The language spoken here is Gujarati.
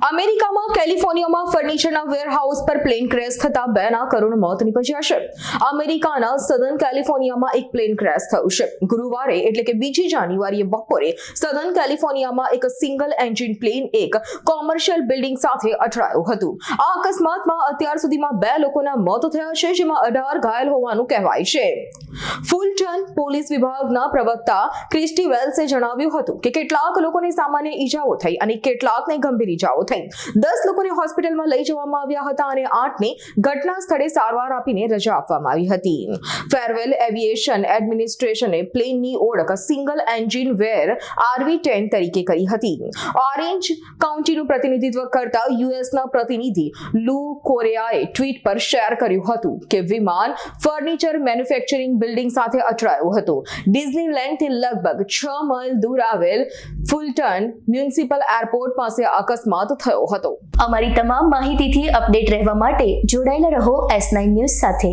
અમેરિકામાં કેલિફોર્નિયામાં ફર્નિચરના વેરહાઉસ પર પ્લેન ક્રેશ થતા 2 કરુણ મોત નિપજ્યા છે. અમેરિકાના સધર્ન કેલિફોર્નિયામાં એક પ્લેન ક્રેશ થયું છે. ગુરુવારે એટલે કે 2 જાન્યુઆરીએ બપોરે સધર્ન કેલિફોર્નિયામાં એક સિંગલ એન્જિન પ્લેન એક કોમર્શિયલ બિલ્ડિંગ સાથે અથડાયું હતું. આ અકસ્માતમાં અત્યાર સુધીમાં 2 લોકોના મોત થયા છે, જેમાં 18 ઘાયલ હોવાનું કહેવાય છે. ફુલટન પોલીસ વિભાગના પ્રવક્તા ક્રિસ્ટી વેલ્સે જણાવ્યું હતું કે કેટલાક લોકોને સામાન્ય ઈજાઓ થઈ અને કેટલાકને ગંભીર ઈજાઓ થઈ. 10 લોકોને હોસ્પિટલમાં લઈ જવામાં આવ્યા હતા અને 8ને ઘટના સ્થળે સારવાર આપીને રજા આપવામાં આવી હતી. ફેરવેલ એવિએશન એડમિનિસ્ટ્રેશને પ્લેનની ઓળખ સિંગલ એન્જિન વેર RV-10 તરીકે કરી હતી. ઓરેન્જ કાઉન્ટીનું પ્રતિનિધિત્વ કરતા યુએસના પ્રતિનિધિ લુ કોરેઆએ ટ્વીટ પર શેર કર્યું હતું કે વિમાન ફર્નિચર મેન્યુફેક્ચરિંગ બિલ્ડિંગ સાથે અથડાયું હતું. ડિઝનીલેન્ડથી લગભગ 6 માઇલ દૂર આવેલ ફુલટન મ્યુનિસિપલ એરપોર્ટ પાસે અકસ્માત થયો હતો. અમારી તમામ માહિતીથી અપડેટ રહેવા માટે જોડાયેલા રહો S9 ન્યૂઝ સાથે.